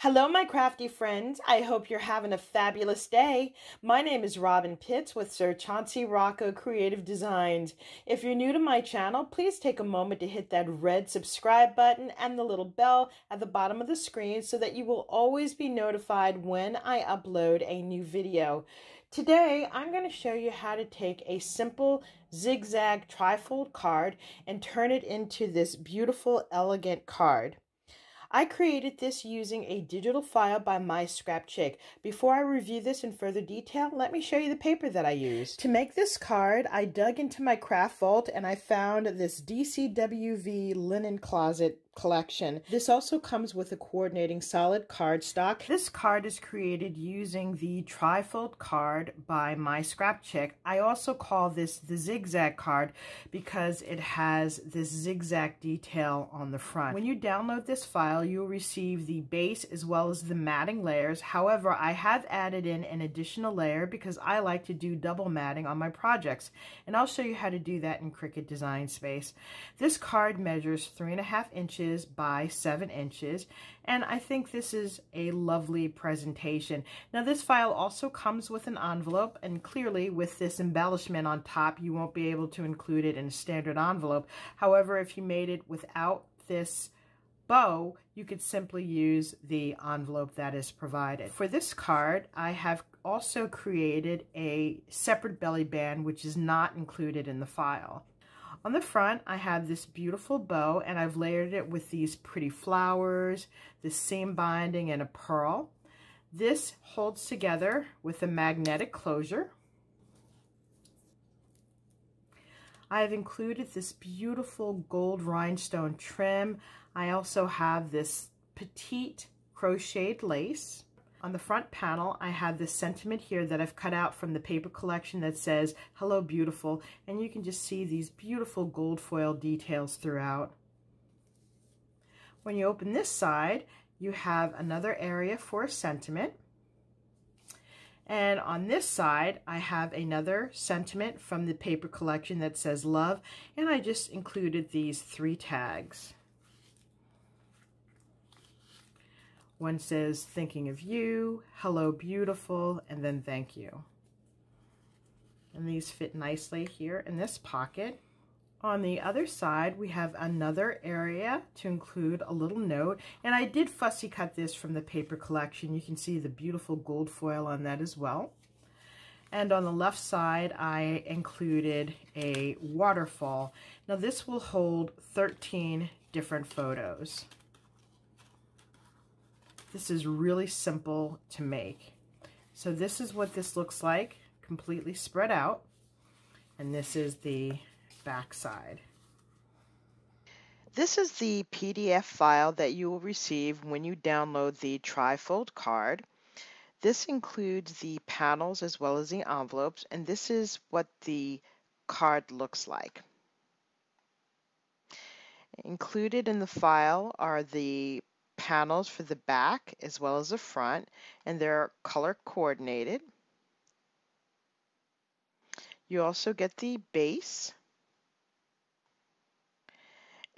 Hello, my crafty friends. I hope you're having a fabulous day. My name is Robyn Pitts with Sir Chauncey Rocco Creative Designs. If you're new to my channel, please take a moment to hit that red subscribe button and the little bell at the bottom of the screen so that you will always be notified when I upload a new video. Today, I'm going to show you how to take a simple zigzag trifold card and turn it into this beautiful, elegant card. I created this using a digital file by MYSCRAPCHICK. Before I review this in further detail, let me show you the paper that I used. To make this card, I dug into my craft vault and I found this DCWV linen closet collection. This also comes with a coordinating solid cardstock. This card is created using the Trifold Card by MYSCRAPCHICK. I also call this the Zigzag card because it has this zigzag detail on the front. When you download this file, you'll receive the base as well as the matting layers. However, I have added in an additional layer because I like to do double matting on my projects, and I'll show you how to do that in Cricut Design Space. This card measures 3.5 inches by 7 inches, and I think this is a lovely presentation. Now, this file also comes with an envelope, and clearly with this embellishment on top, you won't be able to include it in a standard envelope. However, if you made it without this bow, you could simply use the envelope that is provided. For this card, I have also created a separate belly band, which is not included in the file. On the front, I have this beautiful bow, and I've layered it with these pretty flowers, this seam binding, and a pearl. This holds together with a magnetic closure. I have included this beautiful gold rhinestone trim. I also have this petite crocheted lace. On the front panel, I have this sentiment here that I've cut out from the paper collection that says, "Hello, beautiful," and you can just see these beautiful gold foil details throughout. When you open this side, you have another area for a sentiment. And on this side, I have another sentiment from the paper collection that says love, and I just included these 3 tags. One says, "Thinking of you," "Hello, beautiful," and then "Thank you." And these fit nicely here in this pocket. On the other side, we have another area to include a little note, and I did fussy cut this from the paper collection. You can see the beautiful gold foil on that as well. And on the left side, I included a waterfall. Now this will hold 13 different photos. This is really simple to make. So this is what this looks like, completely spread out, and this is the back side. This is the PDF file that you will receive when you download the Trifold Card. This includes the panels as well as the envelopes, and this is what the card looks like. Included in the file are the panels for the back as well as the front, and they're color coordinated. You also get the base,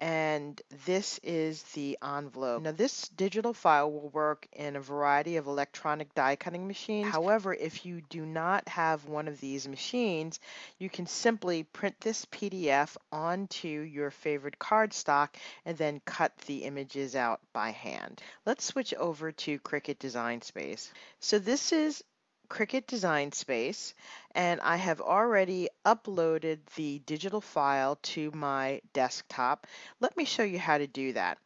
and this is the envelope. Now this digital file will work in a variety of electronic die cutting machines. However, if you do not have one of these machines, you can simply print this PDF onto your favorite cardstock and then cut the images out by hand. Let's switch over to Cricut Design Space. So this is Cricut Design Space, and I have already uploaded the digital file to my desktop. Let me show you how to do that.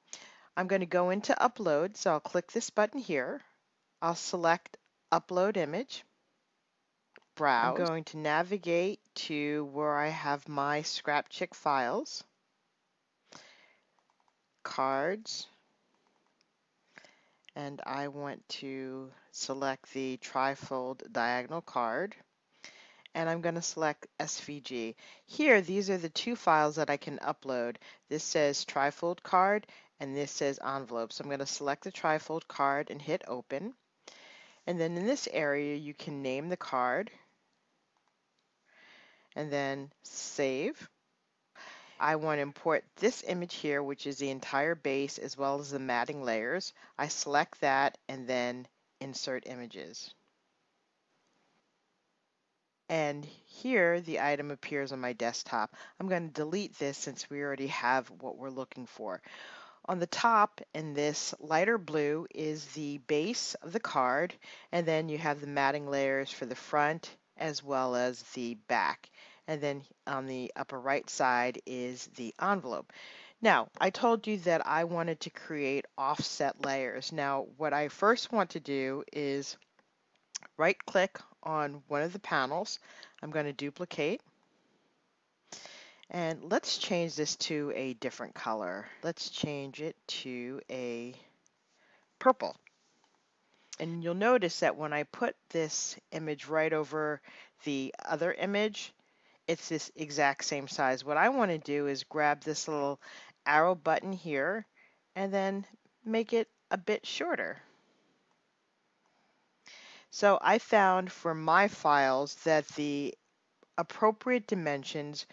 I'm going to go into Upload, so I'll click this button here. I'll select Upload Image, Browse. I'm going to navigate to where I have my MYSCRAPCHICK files, Cards, and I want to select the Trifold Diagonal Card, and I'm going to select SVG. Here, these are the 2 files that I can upload. This says Trifold Card, and this says Envelope. So I'm going to select the Trifold Card and hit Open. And then in this area, you can name the card, and then Save. I want to import this image here, which is the entire base as well as the matting layers. I select that and then insert images. And here the item appears on my desktop. I'm going to delete this since we already have what we're looking for. On the top in this lighter blue is the base of the card, and then you have the matting layers for the front as well as the back. And then on the upper right side is the envelope. Now, I told you that I wanted to create offset layers. Now, what I first want to do is right-click on one of the panels. I'm going to duplicate. And let's change this to a different color. Let's change it to a purple. And you'll notice that when I put this image right over the other image, it's this exact same size. What I want to do is grab this little arrow button here and then make it a bit shorter. So I found for my files that the appropriate dimensions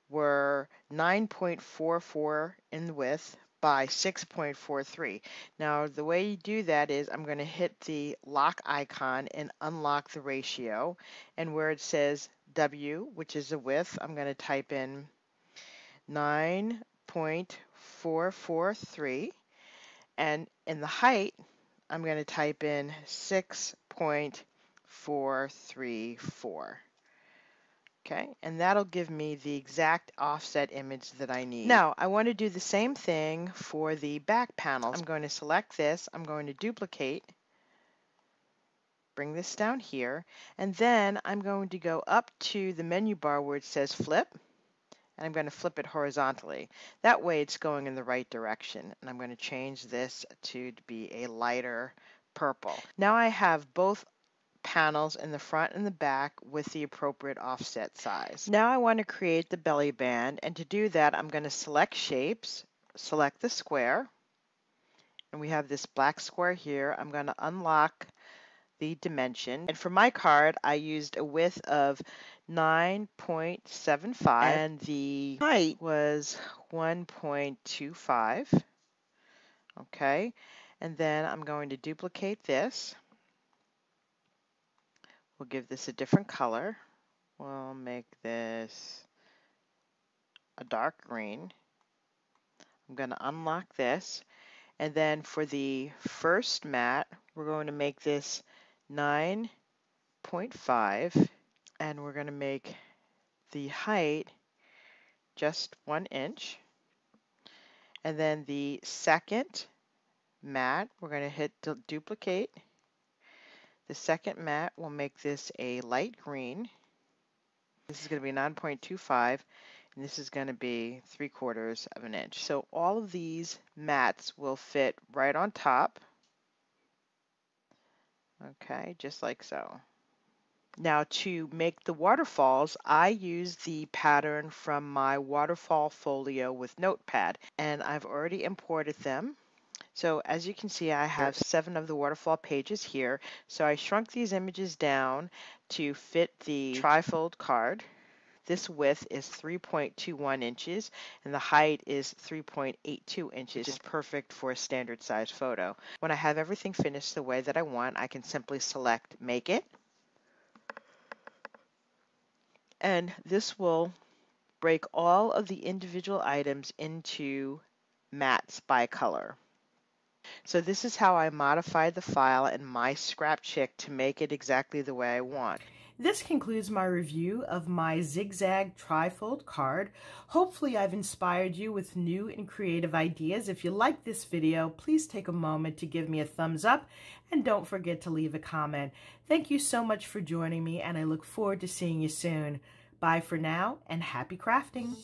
were 9.44 in width by 6.43. Now the way you do that is I'm going to hit the lock icon and unlock the ratio, and where it says W, which is the width, I'm going to type in 9.443, and in the height I'm going to type in 6.434. Okay, and that'll give me the exact offset image that I need. Now, I want to do the same thing for the back panels. I'm going to select this, I'm going to duplicate, bring this down here, and then I'm going to go up to the menu bar where it says flip, and I'm going to flip it horizontally. That way it's going in the right direction, and I'm going to change this to be a lighter purple. Now I have both panels in the front and the back with the appropriate offset size. Now I want to create the belly band, and to do that I'm going to select shapes, select the square, and we have this black square here. I'm going to unlock the dimension, and for my card I used a width of 9.75 and the height was 1.25. Okay, and then I'm going to duplicate this. We'll give this a different color. We'll make this a dark green. I'm going to unlock this. And then for the first mat, we're going to make this 9.5. And we're going to make the height just 1 inch. And then the second mat, we're going to hit duplicate. The second mat will make this a light green. This is going to be 9.25, and this is going to be 3/4 of an inch. So all of these mats will fit right on top. Okay, just like so. Now to make the waterfalls, I use the pattern from my waterfall folio with Notepad, and I've already imported them. So as you can see, I have 7 of the waterfall pages here. So I shrunk these images down to fit the Trifold card. This width is 3.21 inches and the height is 3.82 inches, which is perfect for a standard size photo. When I have everything finished the way that I want, I can simply select Make It. And this will break all of the individual items into mats by color. So this is how I modified the file in MYSCRAPCHICK to make it exactly the way I want. This concludes my review of my Zigzag Trifold card. Hopefully I've inspired you with new and creative ideas. If you like this video, please take a moment to give me a thumbs up and don't forget to leave a comment. Thank you so much for joining me, and I look forward to seeing you soon. Bye for now and happy crafting.